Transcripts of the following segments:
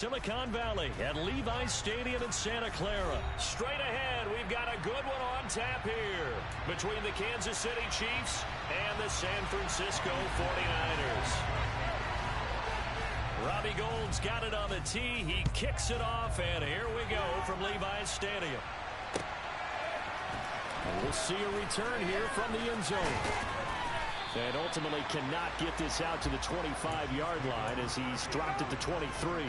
Silicon Valley at Levi's Stadium in Santa Clara. Straight ahead, we've got a good one on tap here between the Kansas City Chiefs and the San Francisco 49ers. Robbie Gould's got it on the tee. He kicks it off, and here we go from Levi's Stadium. And we'll see a return here from the end zone. And ultimately cannot get this out to the 25-yard line as he's dropped it to 23.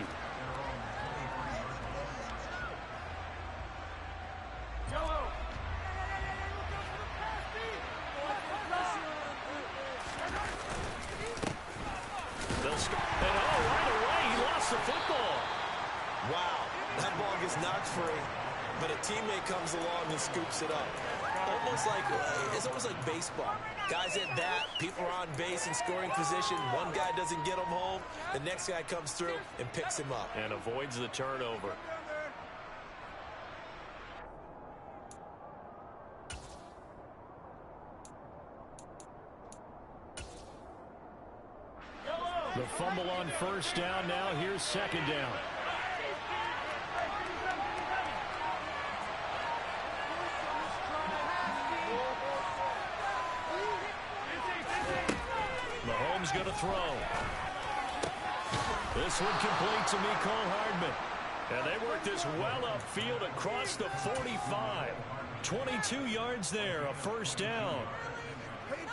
But a teammate comes along and scoops it up. It's almost like baseball. Guys at bat, people are on base in scoring position. One guy doesn't get him home. The next guy comes through and picks him up. And avoids the turnover. The fumble on first down now. Here's second down. Mahomes going to throw. This one complete to Mecole Hardman. And they work this well upfield across the 45. 22 yards there, a first down.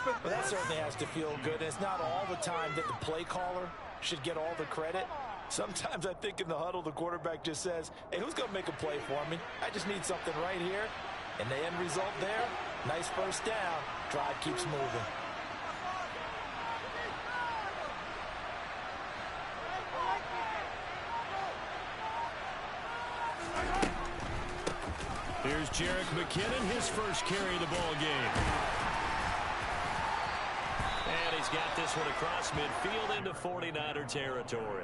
Well, that certainly has to feel good. It's not all the time that the play caller should get all the credit. Sometimes I think in the huddle, the quarterback just says, hey, who's going to make a play for me? I just need something right here. And the end result there, nice first down. Drive keeps moving. Here's Jerick McKinnon, his first carry of the ball game. And he's got this one across midfield into 49er territory.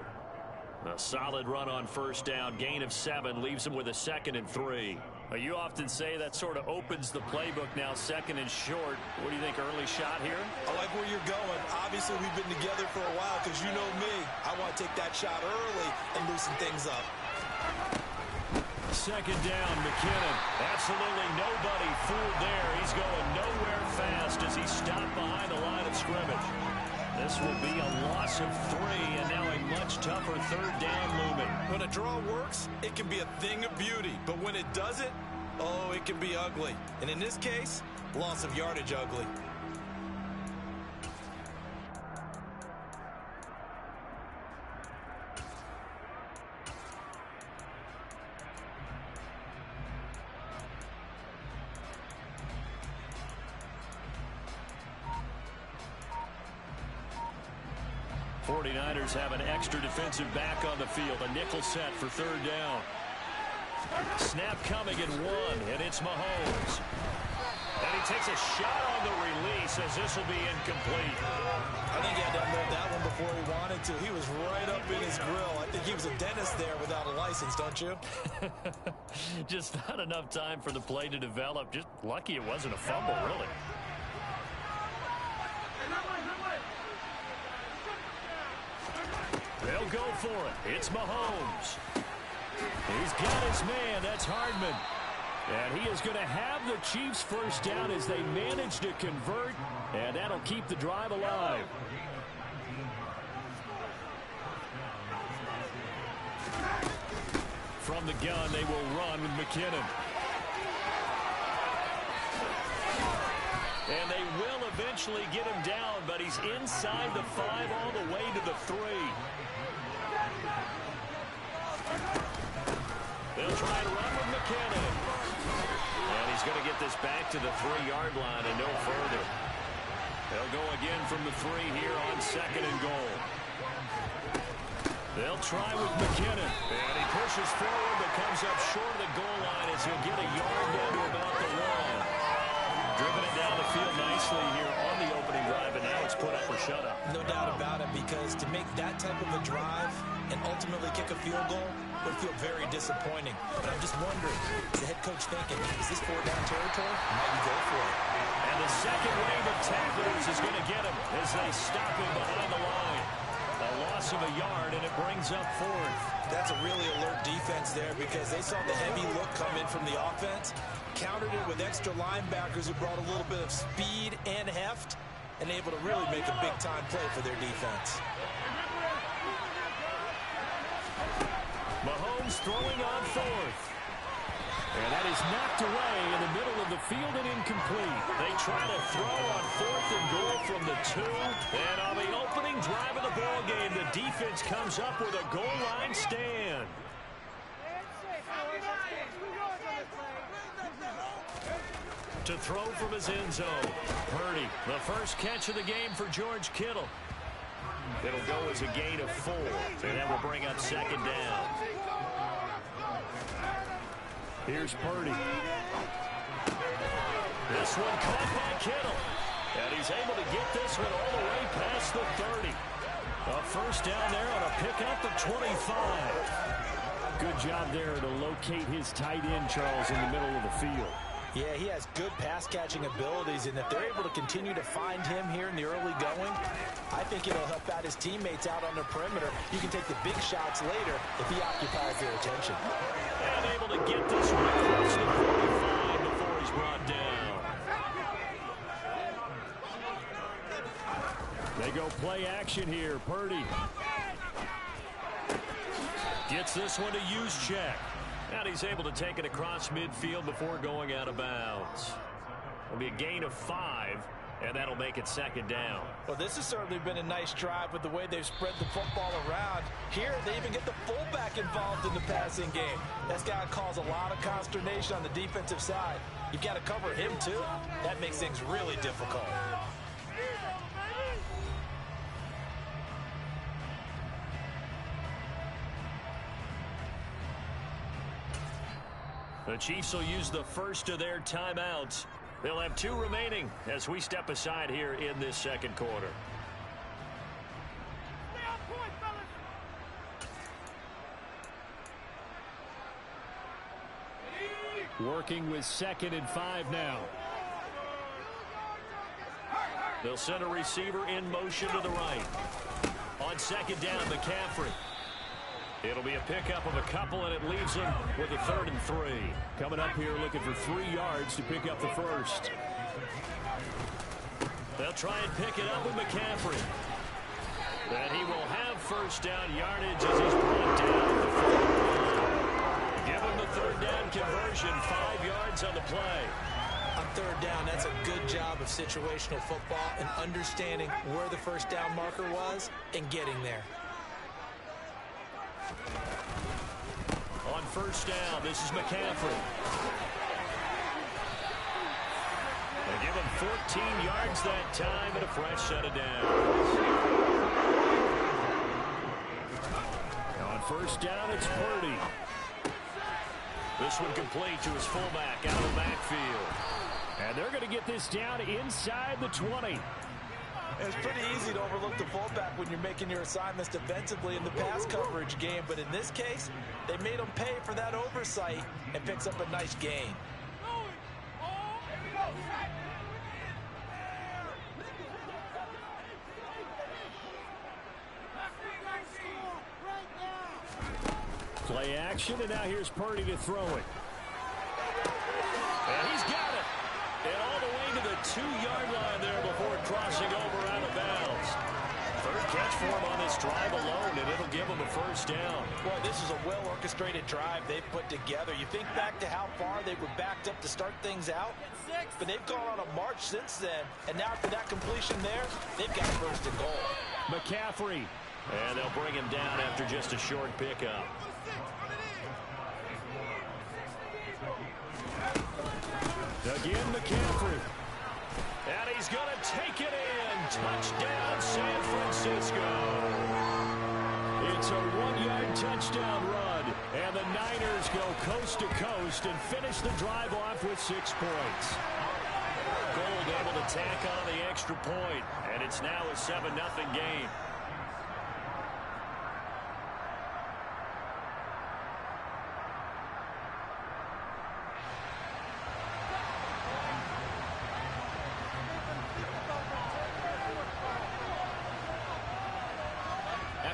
A solid run on first down. Gain of 7 leaves him with a 2nd and 3. You often say that sort of opens the playbook now, 2nd and short. What do you think, early shot here? I like where you're going. Obviously, we've been together for a while because you know me. I want to take that shot early and loosen things up. Second down, McKinnon. Absolutely nobody fooled there. He's going nowhere fast as he stopped behind the line of scrimmage. This will be a loss of 3, and now a much tougher third down looming. When a draw works, it can be a thing of beauty. But when it doesn't, oh, it can be ugly. And in this case, loss of yardage ugly. Have an extra defensive back on the field. A nickel set for third down. Snap coming in 1, and it's Mahomes. And he takes a shot on the release as this will be incomplete. I think he had to unload that one before he wanted to. He was right up in his grill. I think he was a dentist there without a license, don't you? Just not enough time for the play to develop. Just lucky it wasn't a fumble, really. They'll go for it. It's Mahomes. He's got his man. That's Hardman. And he is going to have the Chiefs first down as they manage to convert. And that'll keep the drive alive. From the gun, they will run with McKinnon. And they will eventually get him down, but he's inside the 5 all the way to the 3. They'll try to run with McKinnon. And he's going to get this back to the 3-yard line and no further. They'll go again from the 3 here on 2nd and goal. They'll try with McKinnon. And he pushes forward but comes up short of the goal line as he'll get a yard down to about the 1. Driven it down the field nicely here on the opening drive, and now it's put up or shut up. No doubt about it, because to make that type of a drive and ultimately kick a field goal would feel very disappointing. But I'm just wondering, is the head coach thinking, is this 4-down territory? Might he go for it? And the second wave of tacklers is going to get him as they stop him behind the line. A loss loss of a yard, and it brings up fourth. That's a really alert defense there because they saw the heavy look come in from the offense, countered it with extra linebackers who brought a little bit of speed and heft, and able to really make a big-time play for their defense. Mahomes throwing on fourth. And that is knocked away in the middle of the field and incomplete. They try to throw on fourth and goal from the 2. And on the opening drive of the ball game, the defense comes up with a goal line stand. To throw from his end zone. Purdy, the first catch of the game for George Kittle. It'll go as a gain of 4. And that will bring up second down. Here's Purdy. This one caught by Kittle. And he's able to get this one all the way past the 30. A first down there on a pickup of 25. Good job there to locate his tight end, Charles, in the middle of the field. Yeah, he has good pass-catching abilities, and if they're able to continue to find him here in the early going, I think it'll help out his teammates out on the perimeter. You can take the big shots later if he occupies their attention. And able to get this one across the 45 before he's brought down. They go play action here. Purdy gets this one to Juszczyk. And he's able to take it across midfield before going out of bounds. It'll be a gain of 5, and that'll make it second down. Well, this has certainly been a nice drive with the way they've spread the football around. Here, they even get the fullback involved in the passing game. That's got to cause a lot of consternation on the defensive side. You've got to cover him, too. That makes things really difficult. The Chiefs will use the first of their timeouts. They'll have 2 remaining as we step aside here in this second quarter. Working with 2nd and 5 now. They'll send a receiver in motion to the right. On 2nd down, McCaffrey. It'll be a pickup of a couple, and it leaves them with a 3rd and 3. Coming up here looking for 3 yards to pick up the first. They'll try and pick it up with McCaffrey. And he will have first down yardage as he's brought down at the 40. Give him the 3rd down conversion, 5 yards on the play. On 3rd down, that's a good job of situational football and understanding where the first down marker was and getting there. On 1st down, this is McCaffrey. They give him 14 yards that time and a fresh set of downs. On 1st down, it's Purdy. This one complete to his fullback out of the backfield. And they're going to get this down inside the 20. It's pretty easy to overlook the fullback when you're making your assignments defensively in the pass coverage game, but in this case, they made him pay for that oversight and picks up a nice gain. Play action, and now here's Purdy to throw it. And he's got it. And all the way to the 2-yard line there before crossing over out of bounds. 3rd catch for him on this drive alone, and it'll give him a first down. Boy, this is a well-orchestrated drive they've put together. You think back to how far they were backed up to start things out, but they've gone on a march since then, and now after that completion there, they've got first and goal. McCaffrey. And they'll bring him down after just a short pickup. Again, McCaffrey. And he's going to take it in. Touchdown, San Francisco. It's a 1-yard touchdown run. And the Niners go coast to coast and finish the drive off with 6 points. Gold able to tack on the extra point. And it's now a 7-0 game.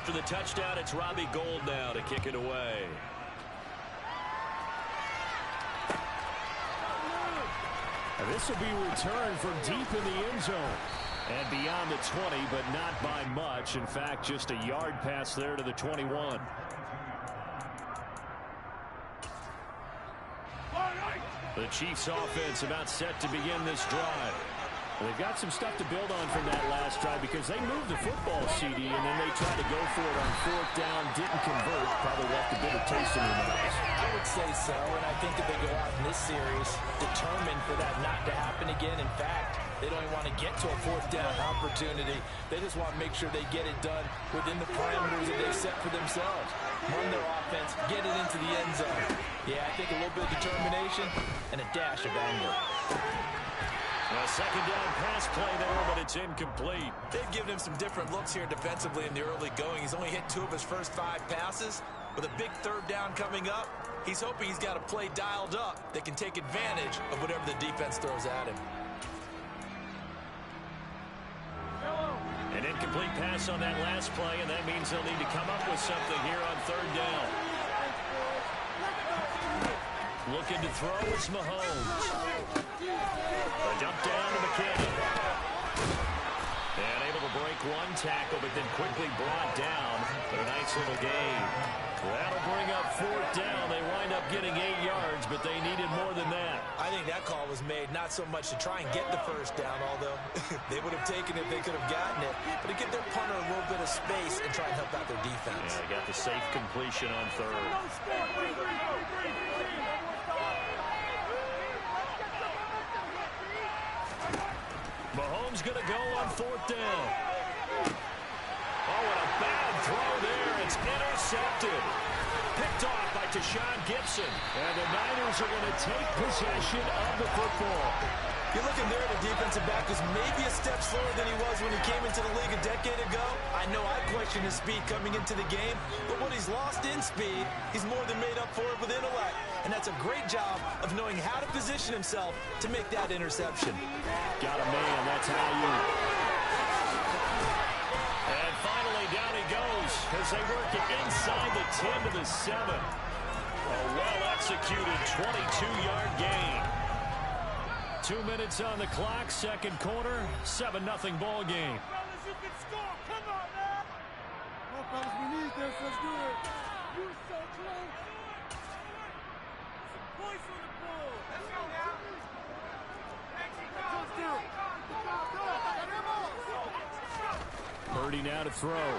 After the touchdown, it's Robbie Gould now to kick it away. This will be returned from deep in the end zone. And beyond the 20, but not by much. In fact, just a yard pass there to the 21. The Chiefs offense about set to begin this drive. Well, they've got some stuff to build on from that last drive because they moved the football, CD, and then they tried to go for it on fourth down, didn't convert, probably left a bitter taste in their mouths. I would say so, and I think that they go out in this series determined for that not to happen again. In fact, they don't even want to get to a fourth down opportunity. They just want to make sure they get it done within the parameters that they've set for themselves. Run their offense, get it into the end zone. Yeah, I think a little bit of determination and a dash of anger. A second down pass play there, but it's incomplete. They've given him some different looks here defensively in the early going. He's only hit 2 of his first 5 passes. With a big third down coming up, he's hoping he's got a play dialed up that can take advantage of whatever the defense throws at him. An incomplete pass on that last play, and that means they'll need to come up with something here on third down. Looking to throw is Mahomes. A dump down to McKinnon. And able to break one tackle, but then quickly brought down. But a nice little gain. That'll bring up fourth down. They wind up getting 8 yards, but they needed more than that. I think that call was made not so much to try and get the first down, although they would have taken it if they could have gotten it, but to give their punter a little bit of space and try and help out their defense. Yeah, they got the safe completion on third. Mahomes going to go on fourth down. Oh, and a bad throw there. It's intercepted. Picked off by Tashawn Gibson. And the Niners are going to take possession of the football. You're looking there at a defensive back who's maybe a step slower than he was when he came into the league a decade ago. I know I questioned his speed coming into the game, but what he's lost in speed, he's more than made up for it with intellect. And that's a great job of knowing how to position himself to make that interception. Got a man, that's how you. And finally down he goes as they work it inside the 10 to the 7. A well-executed 22-yard gain. 2 minutes on the clock, second quarter, 7-0 ball game. Fellas, you can score. Come on, man. Come on, fellas, we need this. Let's do it. You were so close. Some points on the board. Let's go now. Touchdown. Purdy now to throw.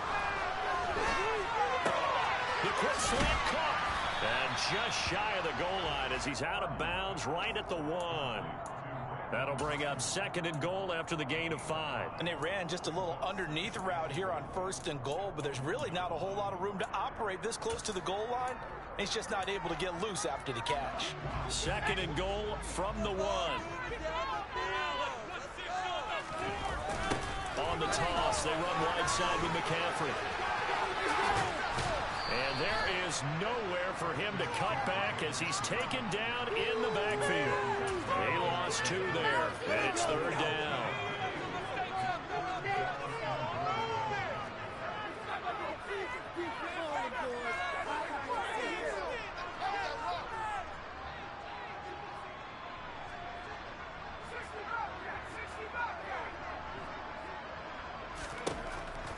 The quick slant caught. And just shy of the goal line as he's out of bounds right at the 1. That'll bring up second and goal after the gain of 5. And they ran just a little underneath route here on first and goal, but there's really not a whole lot of room to operate this close to the goal line. He's just not able to get loose after the catch. Second and goal from the 1. On the toss, they run right side with McCaffrey. And there is nowhere for him to cut back as he's taken down in the backfield. He lost 2 there, and it's third down.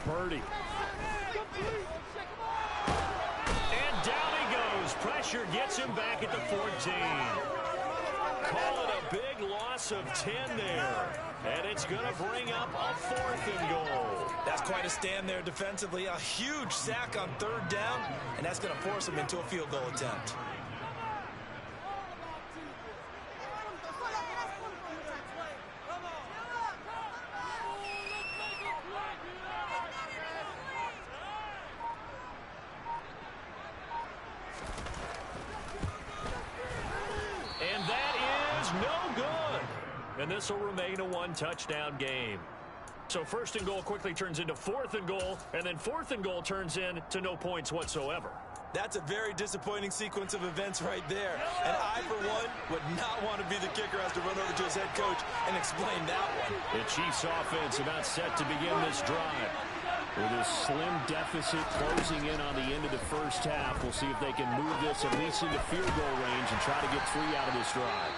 Purdy. And down he goes. Pressure gets him back at the 14. Call it a big loss of 10 there. And it's going to bring up a 4th and goal. That's quite a stand there defensively. A huge sack on third down, and that's going to force him into a field goal attempt. And this will remain a 1-touchdown game. So first and goal quickly turns into 4th and goal, and then 4th and goal turns into no points whatsoever. That's a very disappointing sequence of events right there. And I, for one, would not want to be the kicker who has to run over to his head coach and explain that one. The Chiefs offense about set to begin this drive. With a slim deficit closing in on the end of the first half, we'll see if they can move this at least into field goal range and try to get 3 out of this drive.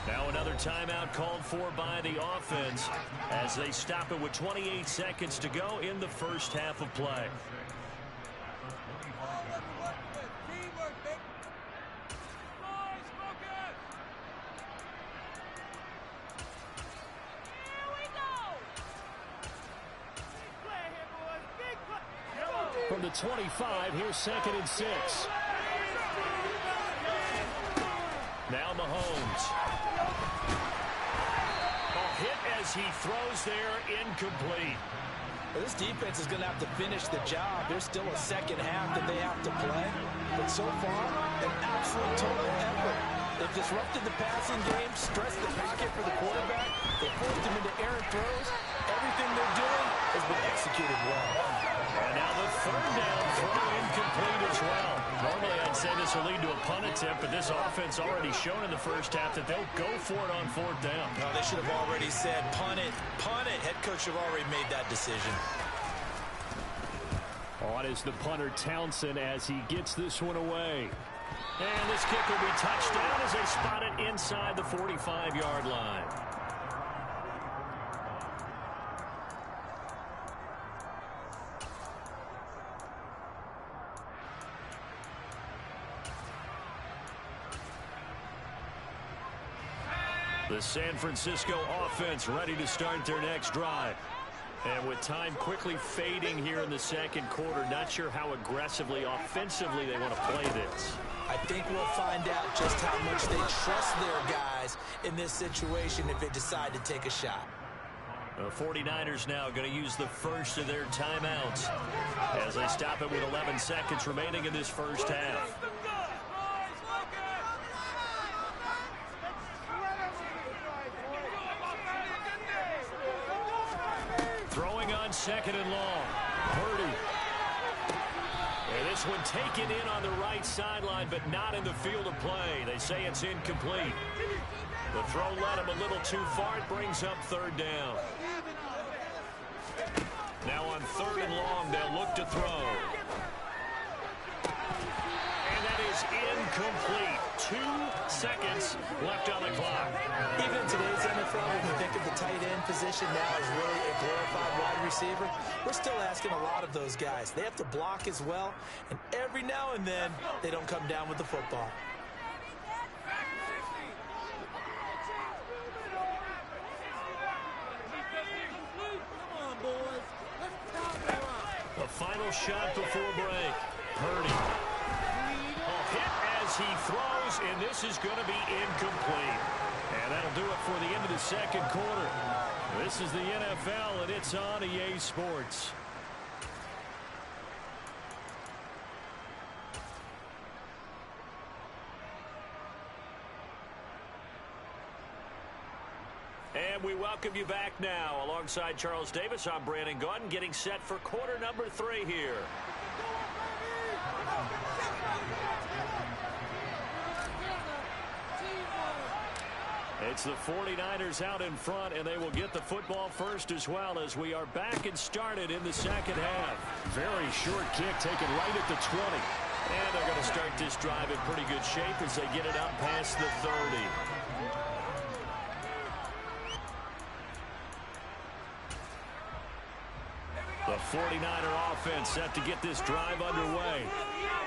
Now another timeout called for by the offense as they stop it with 28 seconds to go in the first half of play. From the 25, here's 2nd and 6. Now Mahomes. Hit as he throws there, incomplete. Well, this defense is going to have to finish the job. There's still a second half that they have to play. But so far, an absolute total effort. They've disrupted the passing game, stressed the pocket for the quarterback. They forced him into errant throws. Everything they're doing has been executed well. And now the 3rd down throw incomplete as well. Normally I'd say this will lead to a punt attempt, but this offense already shown in the first half that they'll go for it on 4th down. No, they should have already said punt it, punt it. Head coach have already made that decision. On is the punter Townsend as he gets this one away. And this kick will be touchdown as they spot it inside the 45-yard line. The San Francisco offense ready to start their next drive. And with time quickly fading here in the second quarter, not sure how aggressively, offensively they want to play this. I think we'll find out just how much they trust their guys in this situation if they decide to take a shot. The 49ers now going to use the first of their timeouts as they stop it with 11 seconds remaining in this first half. Throwing on 2nd and long. Purdy. And this one taken in on the right sideline, but not in the field of play. They say it's incomplete. The throw led him a little too far. It brings up 3rd down. Now on 3rd and long, they'll look to throw. And that is incomplete. 2 seconds left on the clock. Even in today's NFL, when we think of the tight end position now as really a glorified wide receiver, we're still asking a lot of those guys. They have to block as well, and every now and then, they don't come down with the football. The final shot before break. Purdy. Hit as he throws, and this is going to be incomplete. And that'll do it for the end of the second quarter. This is the NFL, and it's on EA Sports. And we welcome you back now. Alongside Charles Davis, I'm Brandon Gaudin, getting set for quarter number 3 here. It's the 49ers out in front, and they will get the football first as well as we are back and started in the second half. Very short kick taken right at the 20. And they're going to start this drive in pretty good shape as they get it up past the 30. The 49er offense set to get this drive underway.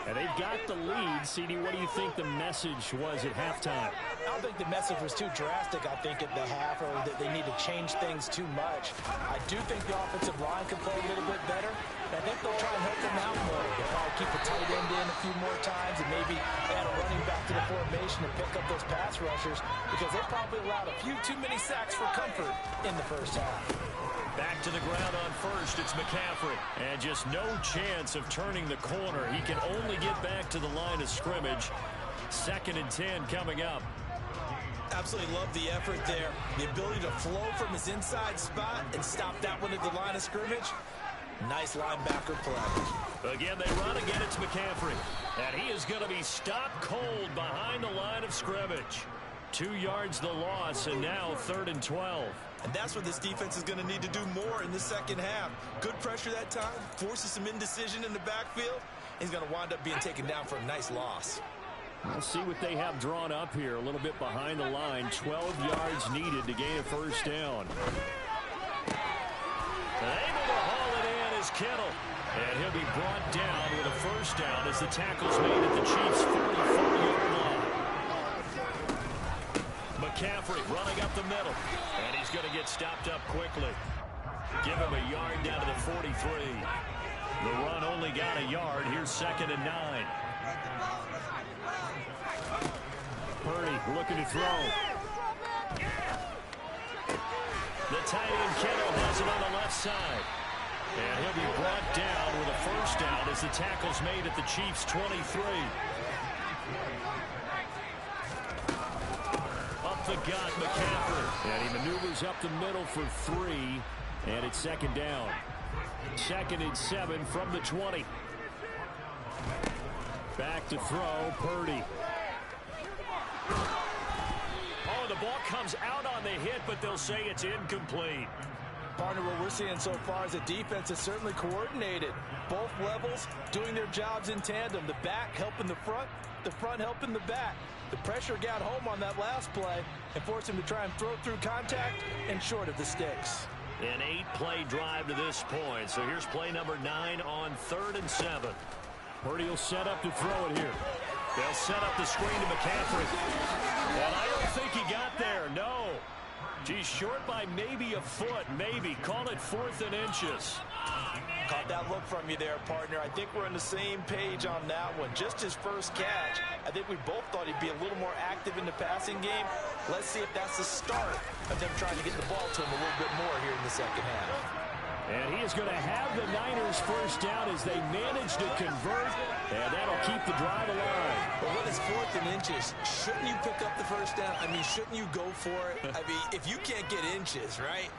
And they've got the lead. CD, what do you think the message was at halftime? I don't think the message was too drastic, I think, at the half, or that they need to change things too much. I do think the offensive line can play a little bit better. And I think they'll try and help them out more. They'll probably keep the tight end in a few more times and maybe add a running back to the formation and pick up those pass rushers because they probably allowed a few too many sacks for comfort in the first half. Back to the ground on first, it's McCaffrey. And just no chance of turning the corner. He can only get back to the line of scrimmage. 2nd and 10 coming up. Absolutely love the effort there. The ability to flow from his inside spot and stop that one at the line of scrimmage. Nice linebacker play. Again, they run. Again, it's McCaffrey. And he is going to be stopped cold behind the line of scrimmage. 2 yards the loss, and now 3rd and 12. And that's what this defense is going to need to do more in the second half. Good pressure that time, forces some indecision in the backfield. He's going to wind up being taken down for a nice loss. We'll see what they have drawn up here. A little bit behind the line. 12 yards needed to gain a first down. And able to haul it in is Kittle. And he'll be brought down with a first down as the tackle's made at the Chiefs' 44-yard line. McCaffrey running up the middle. And he's going to get stopped up quickly. Give him a yard down to the 43. The run only got a yard. Here's 2nd and 9. Purdy looking to throw. The tight end Kittle has it on the left side. And he'll be brought down with a first down as the tackle's made at the Chiefs' 23. Up the gut, McCaffrey. And he maneuvers up the middle for 3. And it's 2nd down. 2nd and 7 from the 20. Back to throw, Purdy. Oh, the ball comes out on the hit, but they'll say it's incomplete. Partner, what we're seeing so far is the defense is certainly coordinated. Both levels doing their jobs in tandem. The back helping the front helping the back. The pressure got home on that last play and forced him to try and throw through contact and short of the sticks. An 8-play drive to this point. So here's play number 9 on 3rd and 7. Purdy will set up to throw it here. They'll set up the screen to McCaffrey. And I don't think he got there, no. He's short by maybe a foot, maybe. Call it 4th and inches. Caught that look from you there, partner. I think we're on the same page on that one. Just his first catch. I think we both thought he'd be a little more active in the passing game. Let's see if that's the start of them trying to get the ball to him a little bit more here in the second half. And he is going to have the Niners first down as they manage to convert, and that'll keep the drive alive. But when it's 4th and inches, shouldn't you pick up the first down? I mean, shouldn't you go for it? I mean, if you can't get inches, right,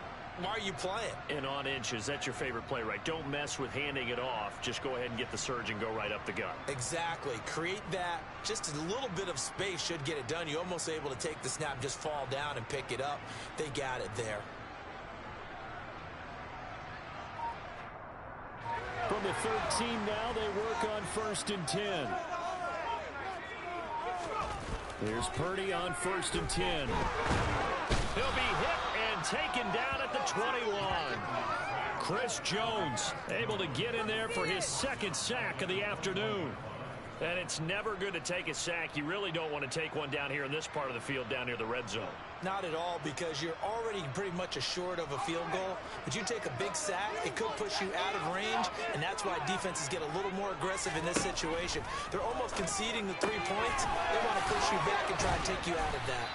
why are you playing? And on inches, that's your favorite play, right? Don't mess with handing it off. Just go ahead and get the surge and go right up the gut. Exactly. Create that. Just a little bit of space should get it done. You're almost able to take the snap, just fall down and pick it up. They got it there. From the 13 now, they work on 1st and 10. Here's Purdy on 1st and 10. He'll be hit and taken down at the 21. Chris Jones able to get in there for his 2nd sack of the afternoon. And it's never good to take a sack. You really don't want to take one down here in this part of the field down near the red zone. Not at all, because you're already pretty much assured of a field goal. But you take a big sack, it could push you out of range, and that's why defenses get a little more aggressive in this situation. They're almost conceding the 3 points. They want to push you back and try and take you out of that.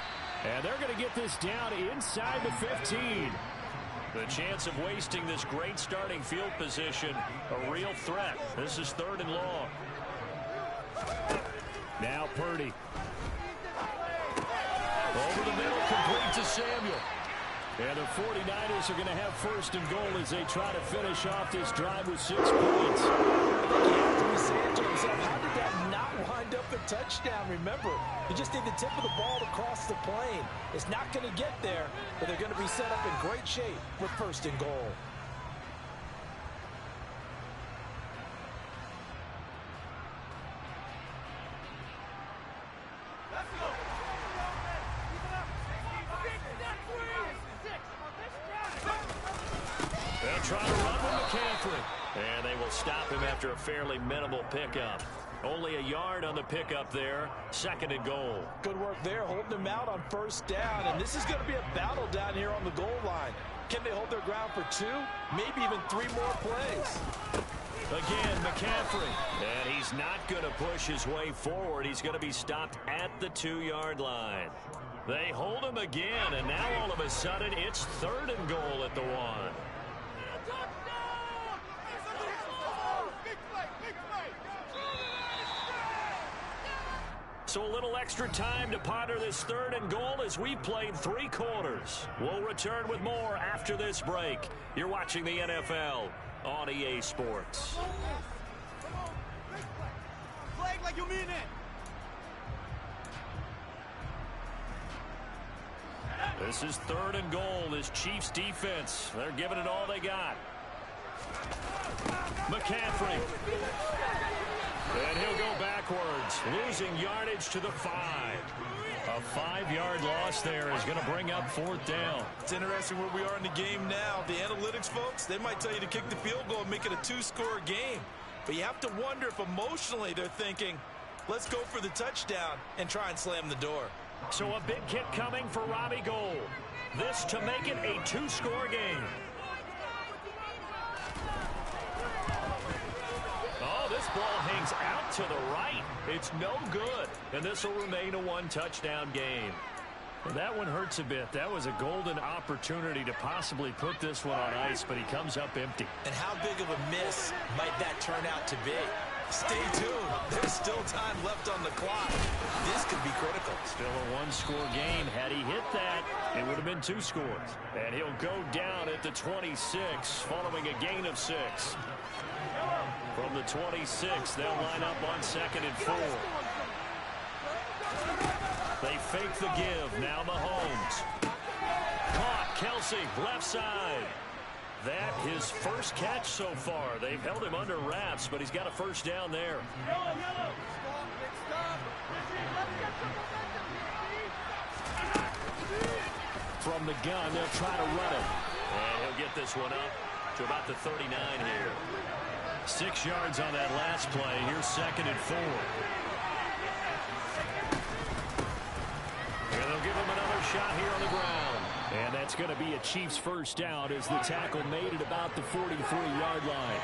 And they're going to get this down inside the 15. The chance of wasting this great starting field position, a real threat. This is 3rd and long. Now Purdy. Over the middle, complete to Samuel. And the 49ers are going to have 1st and goal as they try to finish off this drive with 6 points. You have to be saying to himself, how did that not wind up a touchdown? Remember, you just need the tip of the ball to cross the plane. It's not going to get there, but they're going to be set up in great shape with 1st and goal. Try to run with McCaffrey. And they will stop him after a fairly minimal pickup. Only a yard on the pickup there. 2nd and goal. Good work there, holding him out on 1st down. And this is going to be a battle down here on the goal line. Can they hold their ground for 2, maybe even 3 more plays? Again, McCaffrey. And he's not going to push his way forward. He's going to be stopped at the 2-yard line. They hold him again, and now all of a sudden it's 3rd and goal at the 1. So a little extra time to ponder this 3rd and goal as we've played 3 quarters. We'll return with more after this break. You're watching the NFL on EA Sports. Flag like you mean it. This is 3rd and goal. This Chiefs defense, they're giving it all they got. McCaffrey. And he'll go backwards, losing yardage to the 5. A 5-yard loss there is going to bring up 4th down. It's interesting where we are in the game now. The analytics folks, they might tell you to kick the field goal and make it a 2-score game. But you have to wonder if emotionally they're thinking, let's go for the touchdown and try and slam the door. So a big kick coming for Robbie Gould. This to make it a 2-score game. Oh, this ball hangs out to the right. It's no good. And this will remain a 1-touchdown game. Well, that one hurts a bit. That was a golden opportunity to possibly put this one on ice, but he comes up empty. And how big of a miss might that turn out to be? Stay tuned. There's still time left on the clock. This could be critical. Still a 1-score game. Had he hit that, it would have been 2 scores. And he'll go down at the 26 following a gain of 6. From the 26, they'll line up on 2nd and 4. They fake the give. Now Mahomes. Caught. Kelsey, left side. That his first catch so far. They've held him under wraps, but he's got a first down there. From the gun, they'll try to run it. And he'll get this one up to about the 39 here. 6 yards on that last play. Here's 2nd and 4. And they'll give him another shot here on the ground. And that's going to be a Chiefs first down as the tackle made at about the 43-yard line.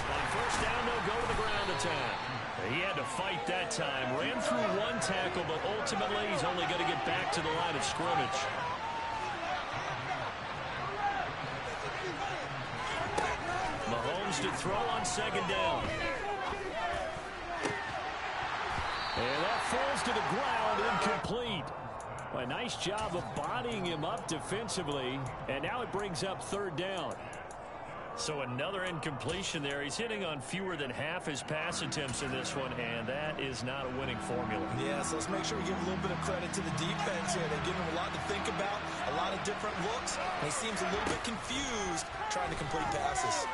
On first down, they'll go to the ground attack. He had to fight that time. Ran through 1 tackle, but ultimately he's only going to get back to the line of scrimmage. Mahomes to throw on 2nd down. And that falls to the ground, incomplete. A nice job of bodying him up defensively, and now it brings up 3rd down. So another incompletion there. He's hitting on fewer than half his pass attempts in this one, and that is not a winning formula. Yeah, so let's make sure we give a little bit of credit to the defense here. They give him a lot to think about, a lot of different looks, and he seems a little bit confused trying to complete passes.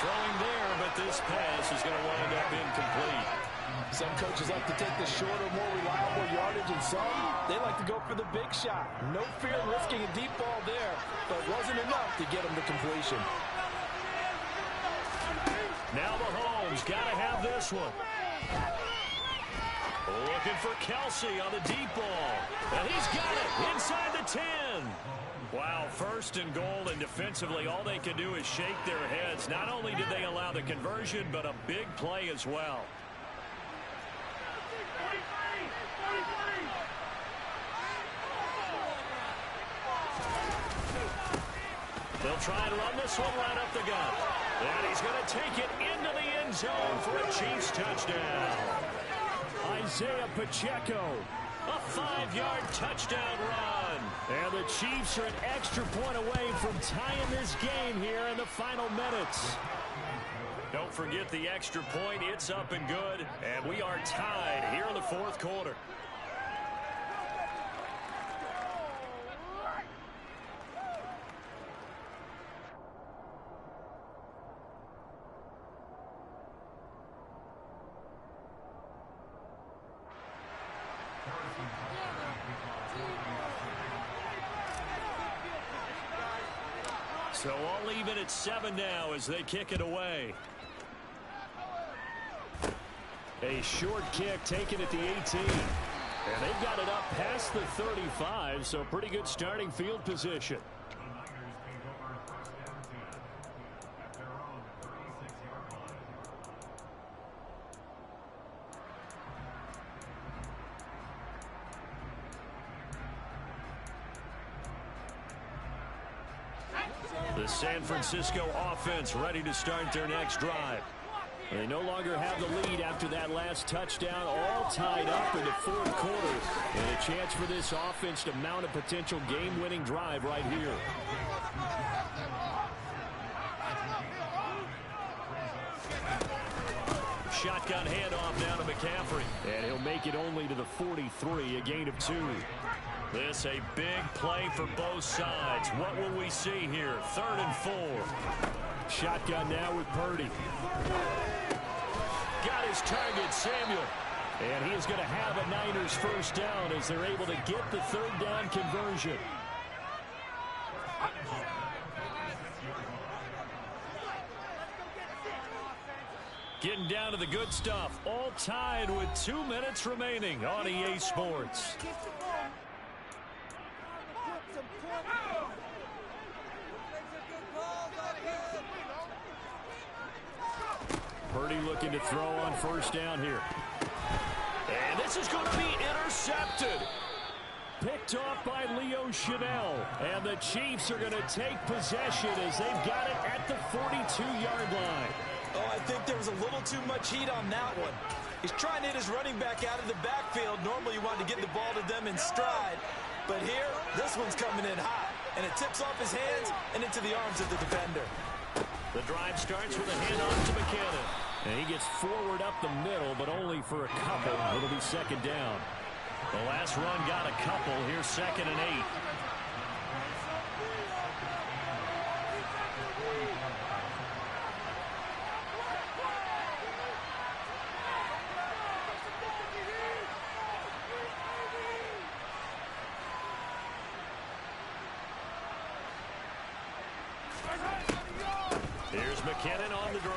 Throwing there, but this pass is going to wind up incomplete. Some coaches like to take the shorter, more reliable yardage, and some, they like to go for the big shot. No fear in risking a deep ball there, but it wasn't enough to get him to completion. Now Mahomes got to have this one. Looking for Kelsey on the deep ball. And he's got it inside the 10. Wow, 1st and goal, and defensively all they can do is shake their heads. Not only did they allow the conversion, but a big play as well. They'll try and run this one right up the gut. And he's going to take it into the end zone for a Chiefs touchdown. Isaiah Pacheco, a 5-yard touchdown run. And the Chiefs are an extra point away from tying this game here in the final minutes. Don't forget the extra point. It's up and good. And we are tied here in the 4th quarter. So all even at 7 now as they kick it away. A short kick taken at the 18. And they've got it up past the 35, so pretty good starting field position. The San Francisco offense ready to start their next drive. They no longer have the lead after that last touchdown, all tied up in the 4th quarter. And a chance for this offense to mount a potential game-winning drive right here. shotgun handoff down to McCaffrey. And he'll make it only to the 43, a gain of 2. This a big play for both sides. What will we see here? 3rd and 4. Shotgun now with Purdy. Got his target, Samuel. And he is going to have a Niners first down as they're able to get the 3rd down conversion. Getting down to the good stuff. All tied with 2 minutes remaining on EA Sports. Purdy looking to throw on first down here. And this is going to be intercepted. Picked off by Leo Chanel. And the Chiefs are going to take possession as they've got it at the 42-yard line. Oh, I think there was a little too much heat on that one. He's trying to hit his running back out of the backfield. Normally, you want to get the ball to them in stride. But here, this one's coming in hot. And it tips off his hands and into the arms of the defender. The drive starts with a handoff to McKinnon. And he gets forward up the middle, but only for a couple. It'll be 2nd down. The last run got a couple. Here's 2nd and 8. Here's McKinnon on the draw.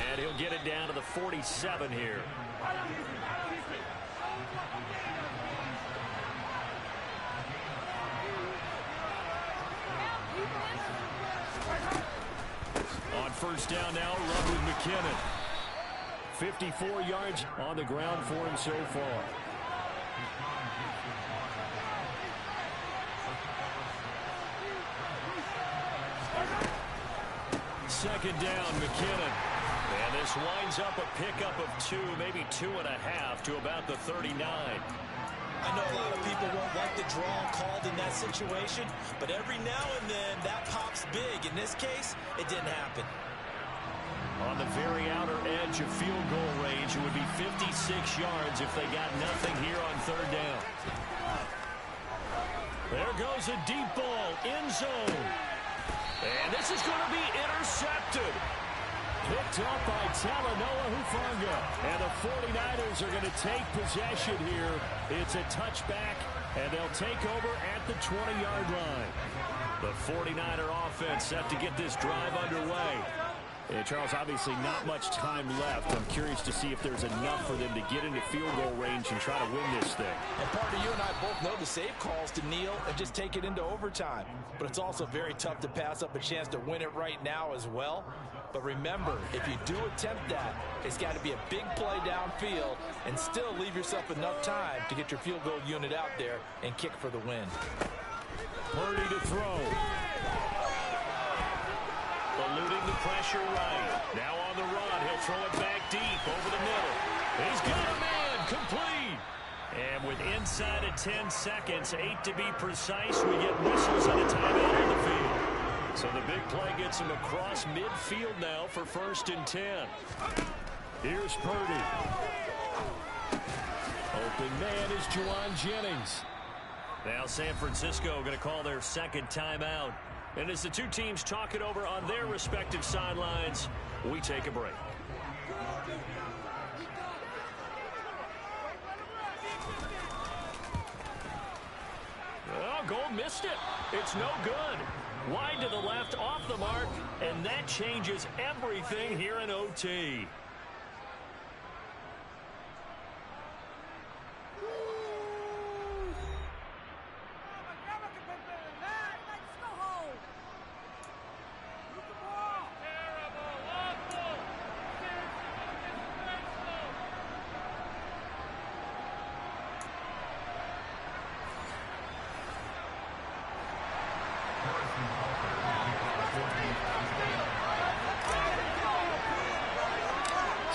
And he'll get it down to the 47 here. On first down now, run with McKinnon. 54 yards on the ground for him so far. Second down, McKinnon. And this winds up a pickup of 2, maybe 2.5 to about the 39. I know a lot of people won't like the draw called in that situation, but every now and then that pops big. In this case, it didn't happen. On the very outer edge of field goal range, it would be 56 yards if they got nothing here on 3rd down. There goes a deep ball, end zone. And this is going to be intercepted. Picked up by Talanoa Hufanga. And the 49ers are going to take possession here. It's a touchback, and they'll take over at the 20-yard line. The 49er offense set to get this drive underway. And Charles, obviously not much time left. I'm curious to see if there's enough for them to get into field goal range and try to win this thing. And partner, you and I both know the save calls to kneel and just take it into overtime. But it's also very tough to pass up a chance to win it right now as well. But remember, if you do attempt that, it's got to be a big play downfield and still leave yourself enough time to get your field goal unit out there and kick for the win. Purdy to throw. Eluding the pressure right. Now on the run. He'll throw it back deep over the middle. He's got a man. Complete. And with inside of 10 seconds, 8 to be precise, we get whistles and a timeout on the field. So the big play gets him across midfield now for 1st and 10. Here's Purdy. Open man is Juwan Jennings. Now San Francisco going to call their 2nd timeout. And as the two teams talk it over on their respective sidelines, we take a break. Oh, goal missed it. It's no good. Wide to the left, off the mark, and that changes everything here in OT.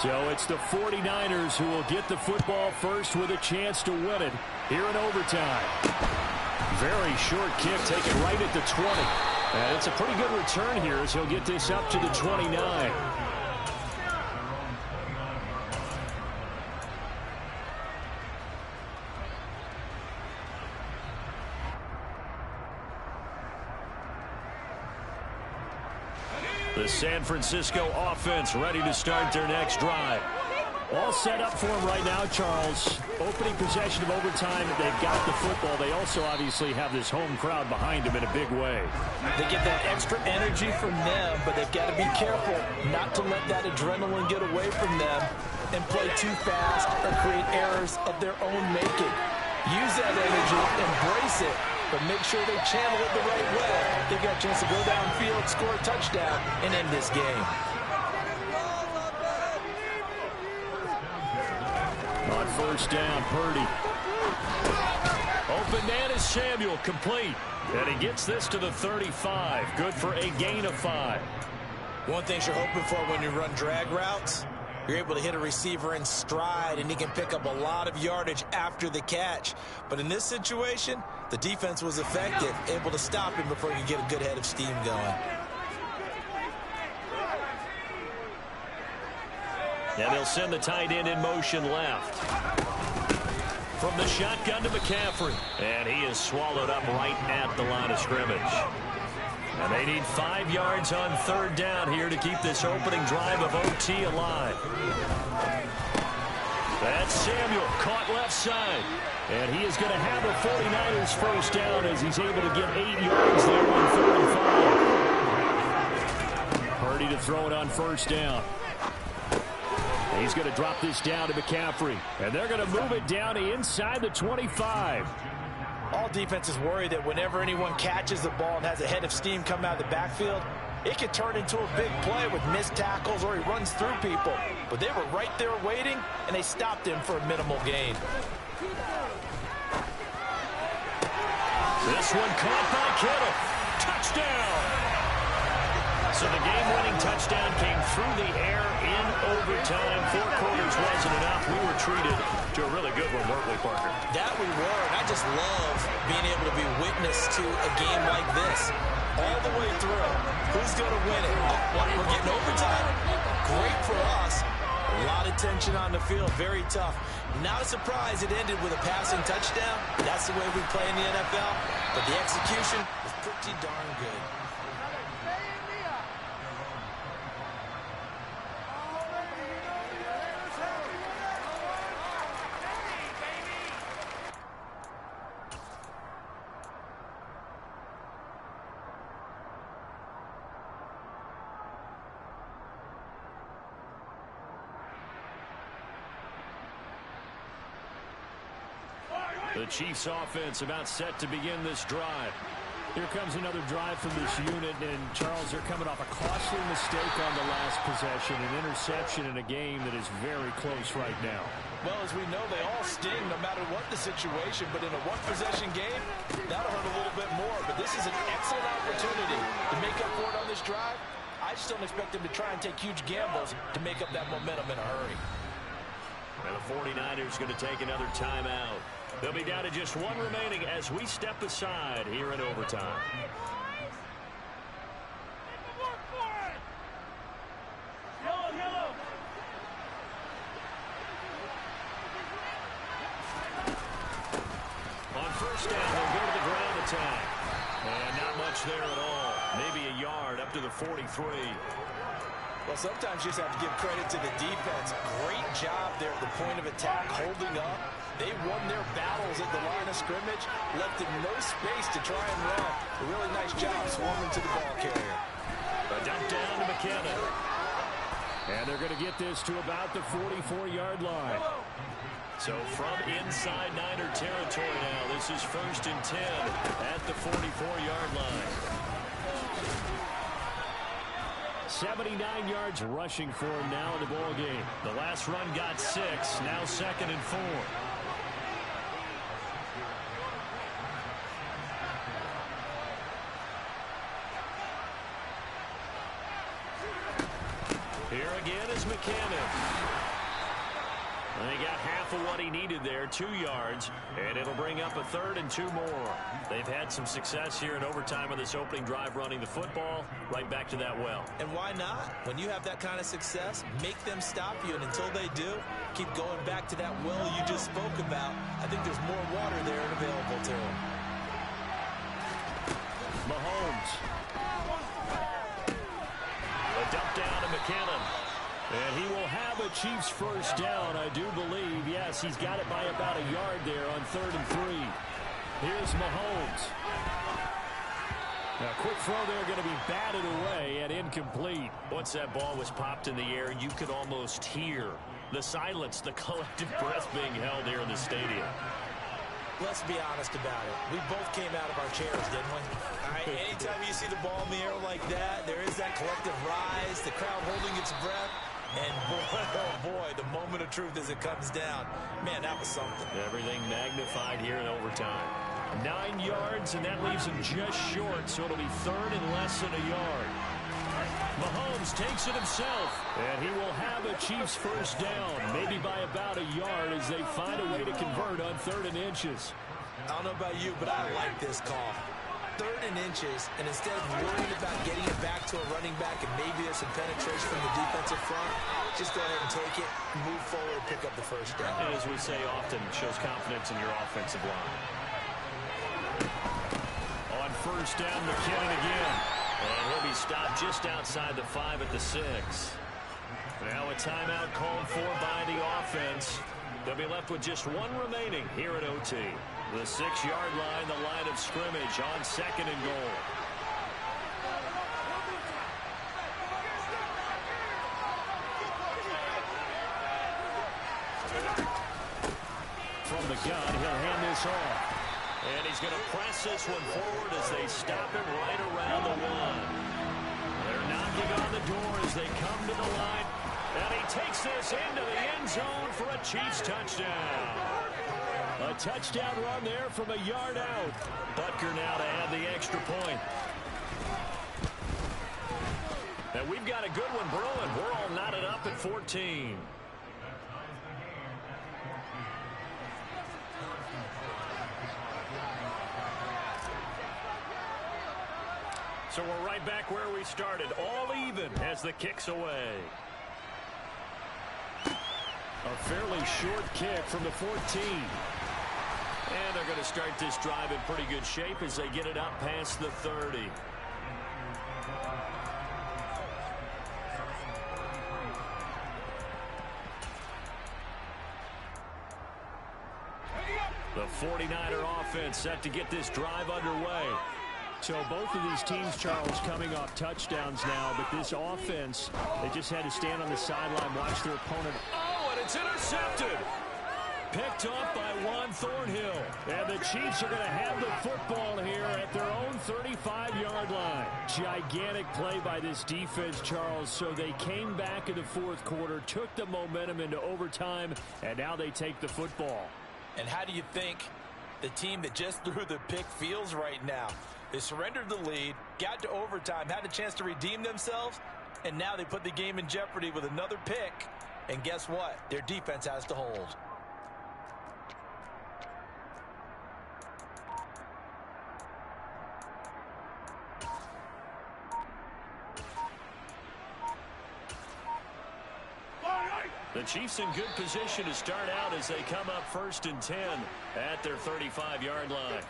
So it's the 49ers who will get the football first with a chance to win it here in overtime. Very short kick taken right at the 20. And it's a pretty good return here as he'll get this up to the 29. The San Francisco offense ready to start their next drive. All set up for them right now, Charles. Opening possession of overtime. They've got the football. They also obviously have this home crowd behind them in a big way. They get that extra energy from them, but they've got to be careful not to let that adrenaline get away from them and play too fast or create errors of their own making. Use that energy, embrace it, but make sure they channel it the right way. They've got a chance to go downfield, score a touchdown, and end this game. On first down, Purdy. Open man is Samuel, complete. And he gets this to the 35. Good for a gain of 5. One thing you're hoping for when you run drag routes, you're able to hit a receiver in stride, and he can pick up a lot of yardage after the catch. But in this situation, the defense was effective, able to stop him before he could get a good head of steam going. And they'll send the tight end in motion left. From the shotgun to McCaffrey. And he is swallowed up right at the line of scrimmage. And they need 5 yards on third down here to keep this opening drive of OT alive. That's Samuel, caught left side. And he is going to have a 49ers first down as he's able to get 8 yards there on 3rd and 5. Purdy to throw it on first down. He's going to drop this down to McCaffrey. And they're going to move it down to inside the 25. All defenses worry that whenever anyone catches the ball and has a head of steam come out of the backfield, it could turn into a big play with missed tackles or he runs through people. But they were right there waiting, and they stopped him for a minimal gain. This one caught by Kittle. Touchdown! So the game-winning touchdown came through the air in overtime. 4 quarters wasn't enough. We were treated to a really good one, weren't we, Parker? That we were, and I just love being able to be witness to a game like this. All the way through. Who's going to win it? What, we're getting overtime? Great for us. A lot of tension on the field. Very tough. Not a surprise it ended with a passing touchdown. That's the way we play in the NFL. But the execution was pretty darn good. The Chiefs offense about set to begin this drive. Here comes another drive from this unit, and Charles, they're coming off a costly mistake on the last possession, an interception in a game that is very close right now. Well, as we know, they all sting no matter what the situation, but in a one-possession game, that'll hurt a little bit more. But this is an excellent opportunity to make up for it on this drive. I just don't expect them to try and take huge gambles to make up that momentum in a hurry. And the 49ers going to take another timeout. They'll be down to just 1 remaining as we step aside here in overtime. On first down, they'll go to the ground attack. And not much there at all. Maybe a yard up to the 43. Well, sometimes you just have to give credit to the defense. Great job there at the point of attack, holding up. They won their battles at the line of scrimmage, left them no space to try and run. A really nice job swarming to the ball carrier. A dump down to McKinnon. And they're going to get this to about the 44-yard line. So from inside Niner territory now, this is 1st and 10 at the 44-yard line. 79 yards rushing for him now in the ball game. The last run got 6, now 2nd and 4. Here again is McCannon. They got half of what he needed there, 2 yards, and it'll bring up a 3rd and 2 more. They've had some success here in overtime on this opening drive running the football right back to that well. And why not? When you have that kind of success, make them stop you, and until they do, keep going back to that well you just spoke about. I think there's more water there and available to them. Mahomes. McKinnon. And he will have a Chiefs first down, I do believe. Yes, he's got it by about a yard there on 3rd and 3. Here's Mahomes. Now, quick throw there, going to be batted away and incomplete. Once that ball was popped in the air, you could almost hear the silence, the collective breath being held here in the stadium. Let's be honest about it. We both came out of our chairs, didn't we? All right, anytime you see the ball in the air like that, there is that collective rise, the crowd holding its breath, and boy, oh boy, the moment of truth as it comes down. Man, that was something. Everything magnified here in overtime. 9 yards, and that leaves him just short, so it'll be 3rd and less than a yard. Mahomes takes it himself, and he will have a Chiefs first down, maybe by about a yard as they find a way to convert on 3rd and inches. I don't know about you, but I like this call. 3rd and inches, and instead of worrying about getting it back to a running back and maybe there's some penetration from the defensive front, just go ahead and take it, move forward, and pick up the first down. And as we say often, shows confidence in your offensive line. On first down, McKinnon again. And he'll be stopped just outside the 5 at the 6. Now a timeout called for by the offense. They'll be left with just one remaining here at OT. The 6-yard line, the line of scrimmage on 2nd and goal. From the gun, he'll hand this off. And he's going to press this one forward as they stop him right around the 1. They're knocking on the door as they come to the line. And he takes this into the end zone for a Chiefs touchdown. A touchdown run there from a yard out. Butker now to add the extra point. And we've got a good one brewing. We're all knotted up at 14. So we're right back where we started, all even as the kick's away. A fairly short kick from the 14. And they're going to start this drive in pretty good shape as they get it up past the 30. The 49er offense set to get this drive underway. So both of these teams, Charles, coming off touchdowns now, but this offense, they just had to stand on the sideline, watch their opponent. Oh, and it's intercepted. Picked off by Juan Thornhill. And the Chiefs are going to have the football here at their own 35-yard line. Gigantic play by this defense, Charles. So they came back in the 4th quarter, took the momentum into overtime, and now they take the football. And how do you think the team that just threw the pick feels right now? They surrendered the lead, got to overtime, had a chance to redeem themselves, and now they put the game in jeopardy with another pick. And guess what? Their defense has to hold. The Chiefs in good position to start out as they come up 1st and 10 at their 35-yard line.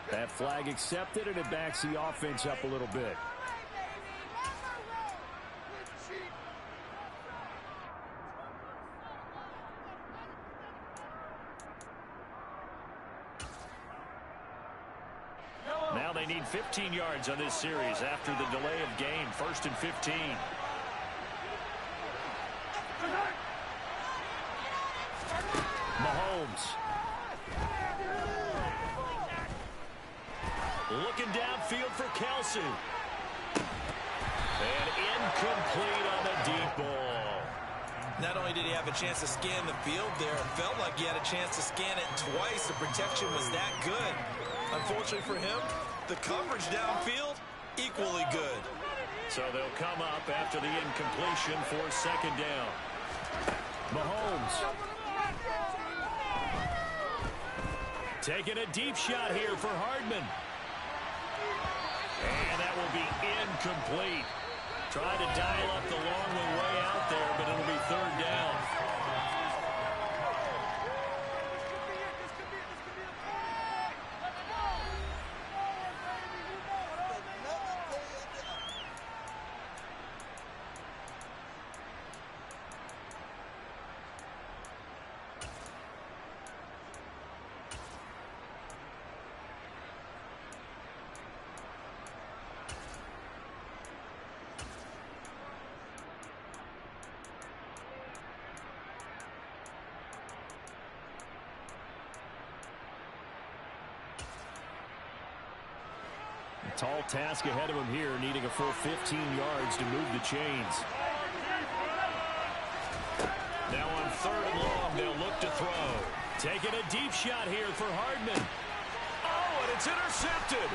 That flag accepted, and it backs the offense up a little bit. Now they need 15 yards on this series after the delay of game. 1st and 15. Mahomes. Looking downfield for Kelsey. And incomplete on the deep ball. Not only did he have a chance to scan the field there, it felt like he had a chance to scan it twice. The protection was that good. Unfortunately for him, the coverage downfield, equally good. So they'll come up after the incompletion for 2nd down. Mahomes. Taking a deep shot here for Hardman. And that will be incomplete. Trying to dial up the long way out there, but it'll be 3rd down. Tall task ahead of him here, needing a full 15 yards to move the chains. Now on 3rd and long, they'll look to throw. Taking a deep shot here for Hardman. Oh, and it's intercepted.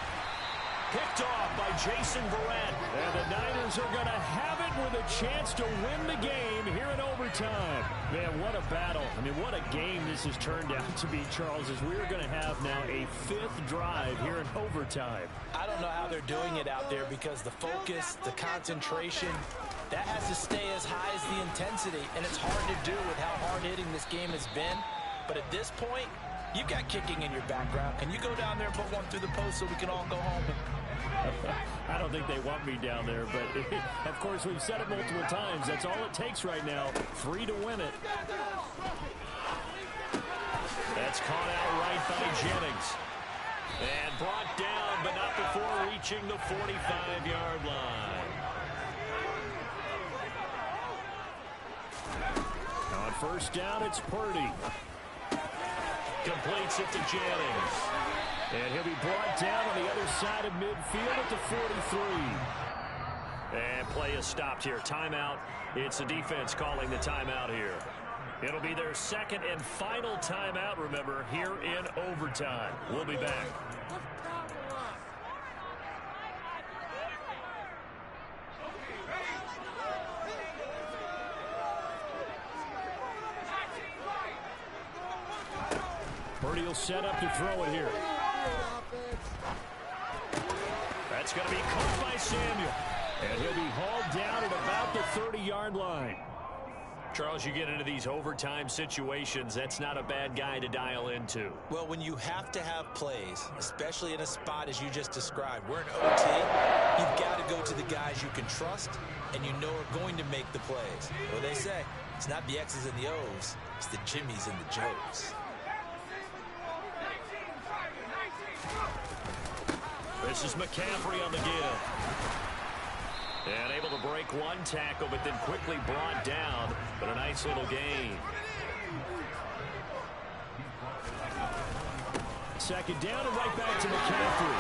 Picked off by Jason Verrett. And the Niners are going to have it with a chance to win the game here in overtime. Man, what a battle. I mean, what a game this has turned out to be, Charles, as we're going to have now a 5th drive here in overtime. I don't know how they're doing it out there because the focus, the concentration, that has to stay as high as the intensity, and it's hard to do with how hard-hitting this game has been. But at this point, you've got kicking in your background. Can you go down there and put one through the post so we can all go home? I don't think they want me down there, but of course we've said it multiple times. That's all it takes right now. 3 to win it. That's caught out right by Jennings. And brought down, but not before reaching the 45-yard line. On 1st down, it's Purdy. Completes it to Jennings. And he'll be brought down on the other side of midfield at the 43. And play is stopped here. Timeout. It's the defense calling the timeout here. It'll be their 2nd and final timeout, remember, here in overtime. We'll be back. Purdy will set up to throw it here. That's going to be caught by Samuel. And he'll be hauled down at about the 30-yard line. Charles, you get into these overtime situations, that's not a bad guy to dial into. Well, when you have to have plays, especially in a spot as you just described, we're in OT, you've got to go to the guys you can trust and you know are going to make the plays. Well, they say, it's not the X's and the O's, it's the Jimmys and the Joes. This is McCaffrey on the give. And able to break one tackle, but then quickly brought down. But a nice little gain. 2nd down and right back to McCaffrey.